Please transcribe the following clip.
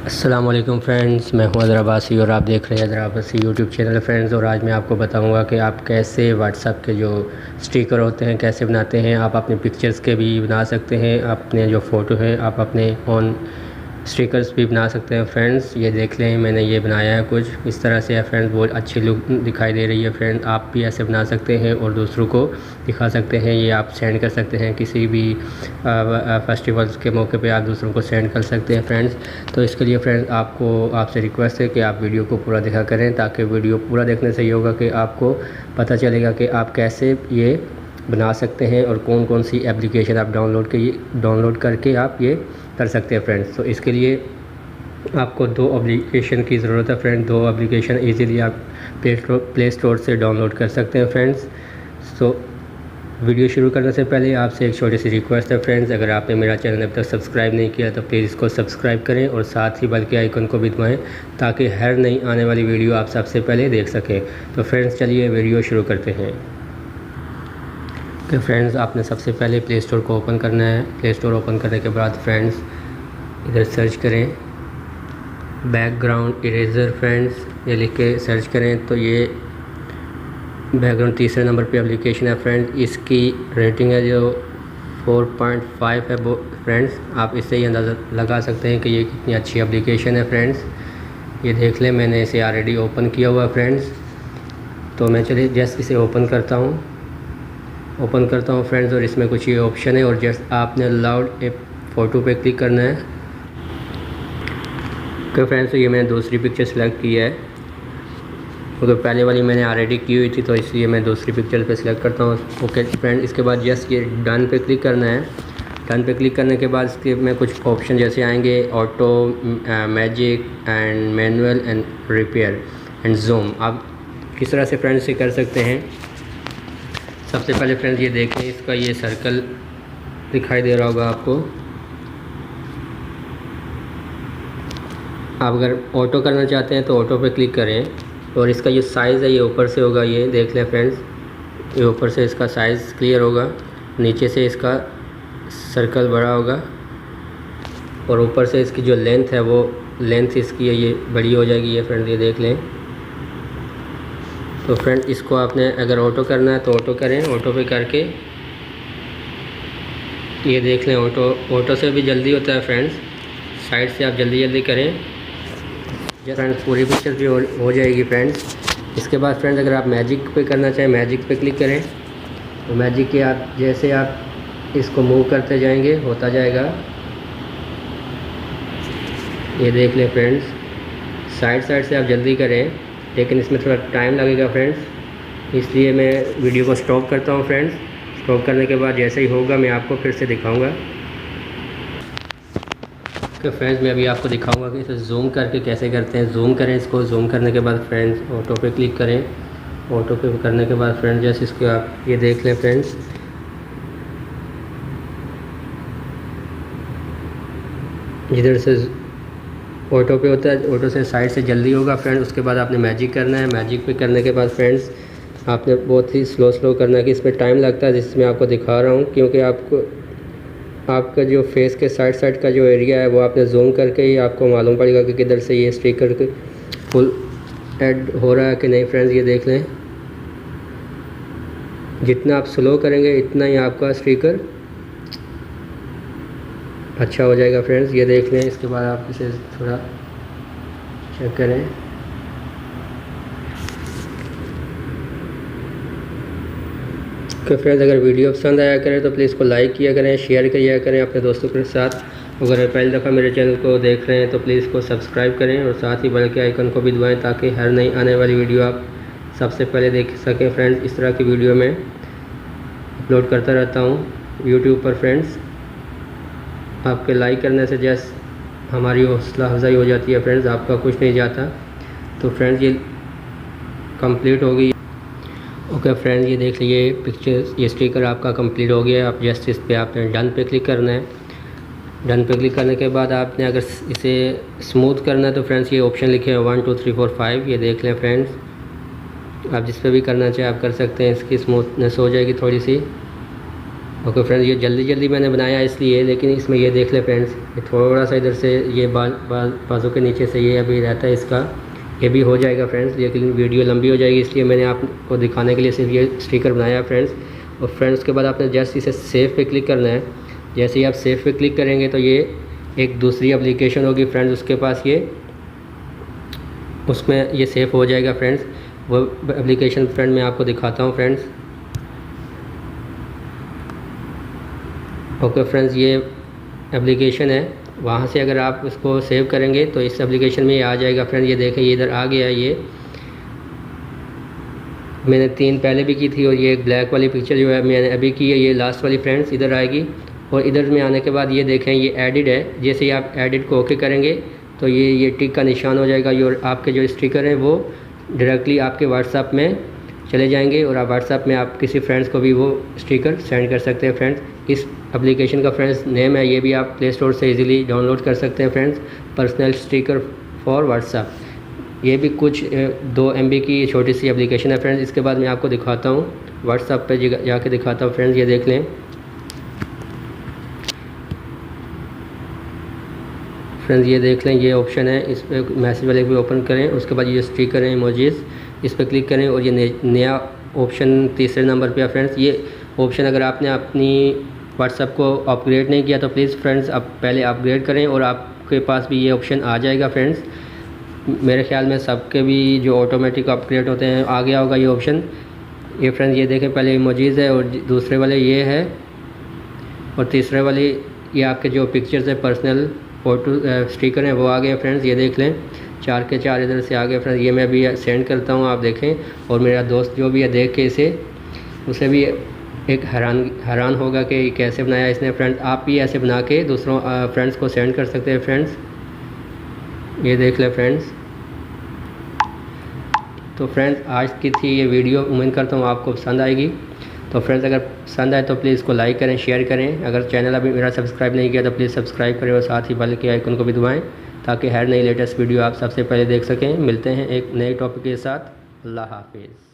अस्सलाम वालेकुम फ्रेंड्स, मैं हूं अज़हर अब्बासी और आप देख रहे हैं Azhar Abbasi YouTube channel friends. और आज मैं आपको बताऊंगा कि आप कैसे व्हाट्सएप के जो स्टिकर होते हैं कैसे बनाते हैं। आप अपने पिक्चर्स के भी बना सकते हैं, अपने जो फ़ोटो हैं आप अपने ऑन स्टिकर्स भी बना सकते हैं फ्रेंड्स। ये देख लें, मैंने ये बनाया है कुछ इस तरह से है फ्रेंड्स, बहुत अच्छी लुक दिखाई दे रही है फ्रेंड्स। आप भी ऐसे बना सकते हैं और दूसरों को दिखा सकते हैं। ये आप सेंड कर सकते हैं किसी भी फेस्टिवल्स के मौके पे, आप दूसरों को सेंड कर सकते हैं फ्रेंड्स। तो इसके लिए फ्रेंड्स आपसे रिक्वेस्ट है कि आप वीडियो को पूरा देखा करें, ताकि वीडियो पूरा देखने से ये होगा कि आपको पता चलेगा कि आप कैसे ये बना सकते हैं और कौन कौन सी एप्लीकेशन आप डाउनलोड करके आप ये कर सकते हैं फ्रेंड्स। तो इसके लिए आपको 2 एप्लीकेशन की ज़रूरत है फ्रेंड। 2 एप्लीकेशन इजीली आप प्ले स्टोर से डाउनलोड कर सकते हैं फ्रेंड्स। सो वीडियो शुरू करने से पहले आपसे एक छोटी सी रिक्वेस्ट है फ्रेंड्स, अगर आपने मेरा चैनल अब तक सब्सक्राइब नहीं किया तो प्लीज़ इसको सब्सक्राइब करें और साथ ही बेल के आइकन को भी दबाएं, ताकि हर नई आने वाली वीडियो आप सबसे पहले देख सकें। तो फ्रेंड्स चलिए वीडियो शुरू करते हैं। तो फ्रेंड्स आपने सबसे पहले प्ले स्टोर को ओपन करना है। प्ले स्टोर ओपन करने के बाद फ्रेंड्स इधर सर्च करें बैकग्राउंड इरेज़र फ्रेंड्स, ये लिख के सर्च करें तो ये बैकग्राउंड तीसरे नंबर पे एप्लीकेशन है फ्रेंड्स। इसकी रेटिंग है जो 4.5 है वो फ्रेंड्स। आप इससे ही अंदाज़ा लगा सकते हैं कि ये कितनी अच्छी एप्लीकेशन है फ्रेंड्स। ये देख लें, मैंने इसे ऑलरेडी ओपन किया हुआ है फ्रेंड्स। तो मैं चलिए जस्ट इसे ओपन करता हूँ फ्रेंड्स। और इसमें कुछ ये ऑप्शन है और जस्ट आपने अलाउड ए फ़ोटो पे क्लिक करना है। तो फ्रेंड्स तो ये मैंने दूसरी पिक्चर सेलेक्ट की है, क्योंकि पहले वाली मैंने ऑलरेडी की हुई थी, तो इसलिए मैं दूसरी पिक्चर पे सिलेक्ट करता हूँ। ओके फ्रेंड, इसके बाद जस्ट ये डन पे क्लिक करना है। डन पे क्लिक करने के बाद इसके में कुछ ऑप्शन जैसे आएंगे auto, magic and manual and repair and zoom. आप किस तरह से फ्रेंड्स से कर सकते हैं। सबसे पहले फ्रेंड्स ये देखें, इसका ये सर्कल दिखाई दे रहा होगा आपको। आप अगर ऑटो करना चाहते हैं तो ऑटो पे क्लिक करें और इसका ये साइज़ है ये ऊपर से होगा, ये देख लें फ्रेंड्स, ये ऊपर से इसका साइज़ क्लियर होगा, नीचे से इसका सर्कल बड़ा होगा और ऊपर से इसकी जो लेंथ है वो लेंथ इसकी है ये बड़ी हो जाएगी। ये फ्रेंड्स ये देख लें। तो फ्रेंड इसको आपने अगर ऑटो करना है तो ऑटो करें, ऑटो पे करके ये देख लें। ऑटो से भी जल्दी होता है फ्रेंड्स, साइड से आप जल्दी करें फ्रेंड्स, पूरी पिक्चर भी हो जाएगी फ्रेंड्स। इसके बाद फ्रेंड्स अगर आप मैजिक पे करना चाहें, मैजिक पे क्लिक करें तो मैजिक के आप जैसे आप इसको मूव करते जाएंगे होता जाएगा। ये देख लें फ्रेंड्स, साइड से आप जल्दी करें, लेकिन इसमें थोड़ा टाइम लगेगा फ्रेंड्स, इसलिए मैं वीडियो को स्टॉप करता हूँ फ्रेंड्स। स्टॉप करने के बाद जैसे ही होगा मैं आपको फिर से दिखाऊंगा। तो फ्रेंड्स मैं अभी आपको दिखाऊंगा कि इसे जूम करके कैसे करते हैं। जूम करें इसको, जूम करने के बाद फ्रेंड्स ऑटो पे क्लिक करें। ऑटो पे करने के बाद फ्रेंड्स जैसे इसको आप ये देख लें फ्रेंड्स, जिधर से ऑटो पे होता है ऑटो से साइड से जल्दी होगा फ्रेंड्स। उसके बाद आपने मैजिक करना है। मैजिक पे करने के बाद फ्रेंड्स आपने बहुत ही स्लो करना है कि इसमें टाइम लगता है, जिसमें आपको दिखा रहा हूँ, क्योंकि आपका जो फेस के साइड का जो एरिया है वो आपने जूम करके ही आपको मालूम पड़ेगा कि किधर से ये स्टिकर फुल ऐड हो रहा है कि नहीं फ्रेंड्स। ये देख लें, जितना आप स्लो करेंगे इतना ही आपका स्टिकर अच्छा हो जाएगा फ्रेंड्स। ये देख लें। इसके बाद आप इसे थोड़ा चेक करें। तो फ्रेंड्स अगर वीडियो पसंद आया करें तो प्लीज़ को लाइक किया करें, शेयर किया करें अपने दोस्तों के साथ। अगर पहली दफ़ा मेरे चैनल को देख रहे हैं तो प्लीज़ को सब्सक्राइब करें और साथ ही बेल के आइकन को भी दबाएं, ताकि हर नई आने वाली वीडियो आप सबसे पहले देख सकें फ्रेंड्स। इस तरह की वीडियो मैं अपलोड करता रहता हूँ यूट्यूब पर फ्रेंड्स। आपके लाइक करने से जस्ट हमारी हौसला अफजाई हो जाती है फ्रेंड्स, आपका कुछ नहीं जाता। तो फ्रेंड्स ये कंप्लीट हो गई। ओके फ्रेंड्स ये देख लीजिए पिक्चर, ये स्टिकर आपका कंप्लीट हो गया। आप जस्ट इस पे आपने डन पे क्लिक करना है। डन पे क्लिक करने के बाद आपने अगर इसे स्मूथ करना है तो फ्रेंड्स ये ऑप्शन लिखे हैं 1 2 3 4 5। ये देख लें फ्रेंड्स, आप जिस पे भी करना चाहें आप कर सकते हैं। इसकी स्मूथनेस हो जाएगी थोड़ी सी। ओके फ्रेंड्स, ये जल्दी जल्दी मैंने बनाया इसलिए, लेकिन इसमें ये देख लें फ्रेंड्स, ये थोड़ा सा इधर से ये बाजू के नीचे से ये अभी रहता है इसका, ये भी हो जाएगा फ्रेंड्स, लेकिन वीडियो लंबी हो जाएगी इसलिए मैंने आपको दिखाने के लिए सिर्फ ये स्टिकर बनाया है फ्रेंड्स। और फ्रेंड्स उसके बाद आपने जस्ट इसे सेव पे क्लिक करना है। जैसे ही आप सेव पे क्लिक करेंगे तो ये एक दूसरी एप्लीकेशन होगी फ्रेंड्स उसके पास, ये उसमें ये सेव हो जाएगा फ्रेंड्स। वो एप्लीकेशन फ्रेंड मैं आपको दिखाता हूँ फ्रेंड्स। ओके फ्रेंड्स, ये एप्लीकेशन है, वहाँ से अगर आप इसको सेव करेंगे तो इस एप्लीकेशन में ये आ जाएगा फ्रेंड्स। ये देखें, ये इधर आ गया है। ये मैंने 3 पहले भी की थी और ये एक ब्लैक वाली पिक्चर जो है मैंने अभी की है, ये लास्ट वाली फ्रेंड्स इधर आएगी। और इधर में आने के बाद ये देखें, ये एडिट है। जैसे ही आप एडिट को ओके करेंगे तो ये टिक का निशान हो जाएगा। और आपके जो स्टिकर हैं वो डायरेक्टली आपके व्हाट्सएप में चले जाएंगे और आप व्हाट्सएप में आप किसी फ्रेंड्स को भी वो स्टिकर सेंड कर सकते हैं फ्रेंड्स। इस एप्लीकेशन का फ्रेंड्स नेम है, ये भी आप प्ले स्टोर से इजीली डाउनलोड कर सकते हैं friends, personal sticker for WhatsApp. ये भी कुछ 2 MB की छोटी सी एप्लीकेशन है फ्रेंड्स। इसके बाद मैं आपको दिखाता हूँ, व्हाट्सएप पे जाके दिखाता हूँ फ्रेंड्स। ये देख लें फ्रेंड्स, ये देख लें, ये ऑप्शन है, इस पर मैसेज वाले भी ओपन करें। उसके बाद ये स्टिकर हैं इमोजीज़, इस पर क्लिक करें और ये नया ऑप्शन तीसरे नंबर पे है फ्रेंड्स। ये ऑप्शन अगर आपने अपनी व्हाट्सएप को अपग्रेड नहीं किया तो प्लीज़ फ्रेंड्स आप पहले अपग्रेड करें और आपके पास भी ये ऑप्शन आ जाएगा फ्रेंड्स। मेरे ख्याल में सबके भी जो ऑटोमेटिक अपग्रेड होते हैं आ गया होगा ये ऑप्शन। ये फ्रेंड्स ये देखें, पहले इमोजीज़ है और दूसरे वाले ये है और तीसरे वाले ये आपके जो पिक्चर्स है पर्सनल फ़ोटो स्टिकर हैं वो आ गए फ्रेंड्स। ये देख लें, 4 के 4 इधर से आ गए फ्रेंड्स। ये मैं भी सेंड करता हूँ, आप देखें। और मेरा दोस्त जो भी है देख के इसे, उसे भी एक हैरान होगा कि कैसे बनाया इसने फ्रेंड्स। आप भी ऐसे बना के दूसरों फ्रेंड्स को सेंड कर सकते हैं फ्रेंड्स। ये देख लें फ्रेंड्स। तो फ्रेंड्स आज की थी ये वीडियो, उम्मीद करता हूँ आपको पसंद आएगी। तो फ्रेंड्स अगर पसंद आए तो प्लीज़ इसको लाइक करें, शेयर करें। अगर चैनल अभी मेरा सब्सक्राइब नहीं किया तो प्लीज़ सब्सक्राइब करें और साथ ही बेल के आइकन को भी दबाएं ताकि हर नई लेटेस्ट वीडियो आप सबसे पहले देख सकें। मिलते हैं एक नए टॉपिक के साथ। अल्लाह हाफिज़।